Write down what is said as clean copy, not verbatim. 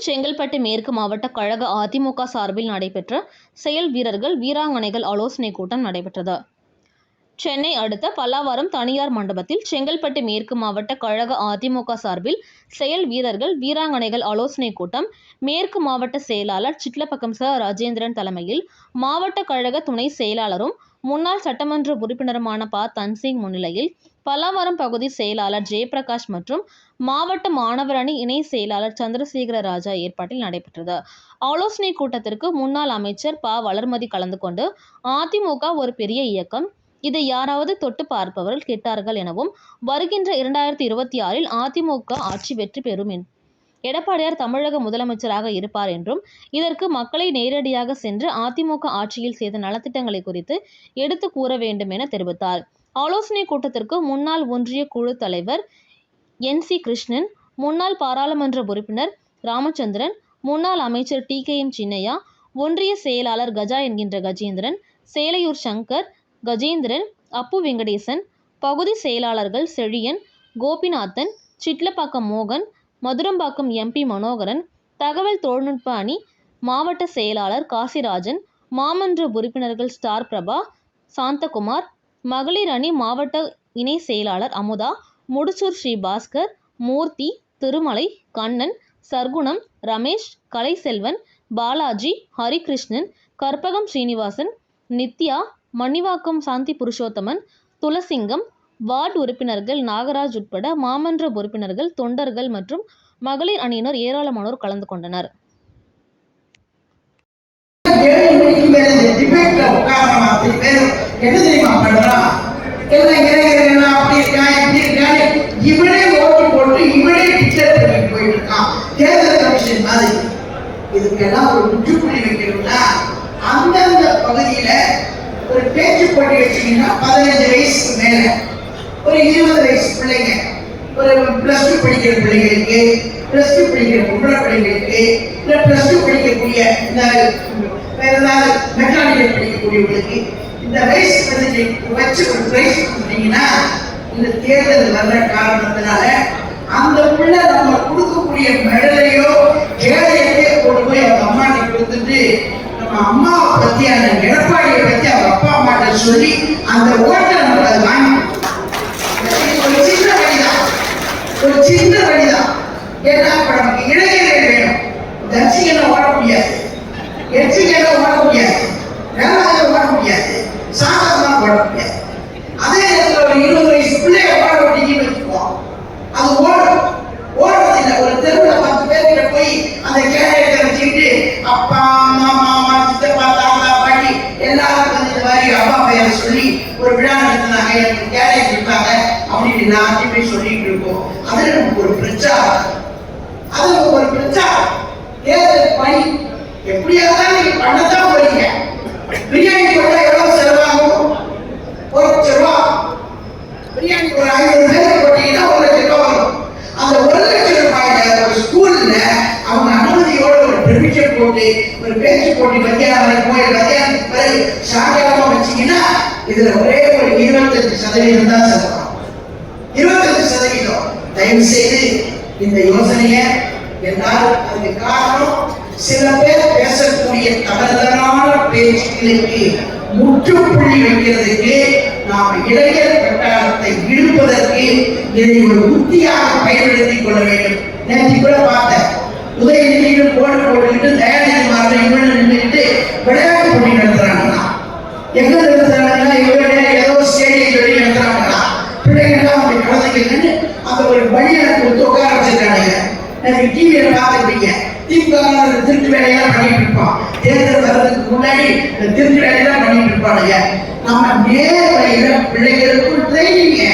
செங்கல்பட்டு மேற்கு மாவட்ட கழக அதிமுக சார்பில் நடைபெற்ற செயல் வீரர்கள் வீராங்கனைகள் ஆலோசனைக் கூட்டம் நடைபெற்றது. சென்னை அடுத்த பல்லாவரம் தனியார் மண்டபத்தில் செங்கல்பட்டு மேற்கு மாவட்ட கழக அதிமுக சார்பில் செயல் வீரர்கள் வீராங்கனைகள் ஆலோசனைக் கூட்டம் மேற்கு மாவட்ட செயலாளர் சிட்லப்பக்கம் ச. ராஜேந்திரன் தலைமையில் மாவட்ட கழக துணை செயலாளரும் முன்னாள் சட்டமன்ற உறுப்பினருமான ப. தன்சிங் முன்னிலையில் பல்லாவரம் பகுதி செயலாளர் ஜெயபிரகாஷ் மற்றும் மாவட்ட மாணவர் அணி இணை செயலாளர் சந்திரசேகர ராஜா ஏற்பாட்டில் நடைபெற்றது. ஆலோசனைக் கூட்டத்திற்கு முன்னாள் அமைச்சர் ப. வளர்மதி கலந்து கொண்டு அதிமுக ஒரு பெரிய இயக்கம், இதை யாராவது தொட்டு பார்ப்பவர்கள் கெட்டார்கள் எனவும், வருகின்ற 2026 அதிமுக ஆட்சி வெற்றி பெறும், எடப்பாடியார் தமிழக முதலமைச்சராக இருப்பார் என்றும், இதற்கு மக்களை நேரடியாக சென்று அதிமுக ஆட்சியில் செய்த நலத்திட்டங்களை குறித்து எடுத்து கூற வேண்டும் என தெரிவித்தார். ஆலோசனைக் கூட்டத்திற்கு முன்னாள் ஒன்றிய குழு தலைவர் என். சி. கிருஷ்ணன், முன்னாள் பாராளுமன்ற உறுப்பினர் ராமச்சந்திரன், முன்னாள் அமைச்சர் டி.கே.எம். சின்னையா, ஒன்றிய செயலாளர் கஜா என்கின்ற கஜேந்திரன், சேலையூர் சங்கர், கஜேந்திரன், அப்பு வெங்கடேசன், பகுதி செயலாளர்கள் செழியன், கோபிநாதன், சிட்லப்பாக்கம் மோகன், மதுரம்பாக்கம் எம்.பி. மனோகரன், தகவல் தொழில்நுட்ப அணி மாவட்ட செயலாளர் காசிராஜன், மாமன்ற உறுப்பினர்கள் ஸ்டார் பிரபா, சாந்தகுமார், மகளிர் அணி மாவட்ட இணை செயலாளர் அமுதா, முடிச்சூர் ஸ்ரீபாஸ்கர், மூர்த்தி, திருமலை, கண்ணன், சர்க்குணம், ரமேஷ், கலைசெல்வன், பாலாஜி, ஹரிகிருஷ்ணன், கற்பகம் ஸ்ரீனிவாசன், நித்யா, மணிவாக்கம் சாந்தி புருஷோத்தமன், துளசிங்கம், வார்டு உறுப்பினர்கள் நாகராஜ் உட்பட மாமன்ற உறுப்பினர்கள், தொண்டர்கள் மற்றும் மகளிர் அணியினர் ஏராளமானோர் கலந்து கொண்டனர். இதுக்கெல்லாம் ஒரு முற்றுப்புள்ளி வைக்கணும்னா அந்தந்த பகுதியில ஒரு பேச்சு போட்டி வச்சீங்கன்னா 15 வயசுக்கு மேல ஒரு 20 வயசு பிள்ளைங்க, ஒரு +2 படிக்கிற பிள்ளைங்களுக்கு, +2 படிக்கிற பொம்பளை பிள்ளைங்களுக்கு, இல்ல +2 படிக்கக்கூடிய இந்த வேற ஏதாவது மெக்கானிக்கல் படிக்கக்கூடியவங்களுக்கு இந்த வயசு வச்சு ஒரு பிரைஸ் கொடுத்தீங்கன்னா இந்த தேர்தல் வர்ற காரணத்தினால அந்த பிள்ளை நம்ம கொடுக்கக்கூடிய மெடலையோ கேளையோ கொண்டு போய் அவங்க அம்மாட்ட கொடுத்துட்டு நம்ம அம்மாவை பத்தி அந்த எடப்பாடியை பத்தி அவங்க அப்பா அம்மாட்ட சொல்லி அந்த ஓட்டை நம்ம அதை வாங்கி ஒரு சின்ன வழிதான். ஏன்னா இப்ப நமக்கு இளைஞர்கள் வேணும். தர்சிகளை ஓட முடியாது, எச்சிகளை ஓட முடியாது, வேளாண்மை ஓட முடியாது, சாதகமா ஓட முடியாது. அதே நேரத்தில் ஒரு 20 வயசு பிள்ளைய ஓட விட்டீங்கன்னு வச்சுக்குவோம், அது ஓடுறது இல்லை. ஒரு தெருவில் 10 பேர்கிட்ட போய் அந்த கேளையத்தை வச்சுக்கிட்டு அப்பா அம்மா மாமா சித்தப்பா தாத்தா பாட்டி எல்லாரும் வந்து இந்த மாதிரி அப்பா பெயரை சொல்லி ஒரு விழா நடத்தினாங்க, எனக்கு கேளையை கொடுத்தாங்க அப்படின்னு எல்லாத்தையும் போய் சொல்லிட்டு இருக்கோம். அதுல நமக்கு ஒரு பிரச்சாரம், தேர்தல் பணி எப்படியாவது நீங்க பண்ணத்தான் போறீங்க. பிரியாணி போட்டா எவ்வளவு செலவாகும்? 1 லட்சம் ரூபாய். பிரியாணி ஒரு 500 பேர் போட்டீங்கன்னா 1 லட்சம் ரூபாய் வரும். அந்த 1 லட்சம் ரூபாயில ஒரு ஸ்கூல்ல அவங்க அனுமதியோட ஒரு பெர்மிஷன் போட்டு ஒரு பேச்சு போட்டி மத்தியானம் மத்தியானத்துக்கு பிறகு சாயங்காலமா வச்சீங்கன்னா இதுல ஒரே ஒரு 25% தான் செலவாகும். 25%. தயவு செய்து இந்த யோசனையை எல்லாரும், அதுக்கு காரணம் சில பேர் பேசக்கூடிய தவறுதலான பேச்சுக்களுக்கு முற்றுப்புள்ளி வைக்கிறதுக்கு நாம் இளைஞர் கட்டாளத்தை இழுப்பதற்கு இதை ஒரு உத்தியாக பயன்படுத்திக் கொள்ள வேண்டும். நேற்று கூட பார்த்தேன், உதயநிதியில் போட்டுக்கிட்டு தயாநிதி மாறன் இவன் நின்றுட்டு விளையாட்டு போட்டி நடத்துறாங்களா? எங்க நடத்துறாங்கன்னா ஏதோ ஸ்டேடியம் சொல்லி நடத்துறாங்களா? பிள்ளைங்கள்லாம் அப்படி குழந்தைங்கன்னு அந்த ஒரு பணியை கொடுத்து உட்கார வச்சிருக்காங்க. எனக்கு டிவியில பார்த்துருப்பீங்க, திமுக திருட்டு வேலையெல்லாம் பண்ணிட்டு இருப்பான். தேர்தல் வர்றதுக்கு முன்னாடி திருட்டு வேலையெல்லாம் பண்ணிட்டு இருப்பானுங்க. நம்ம நேர பிள்ளைகளுக்கும் ட்ரைனிங்க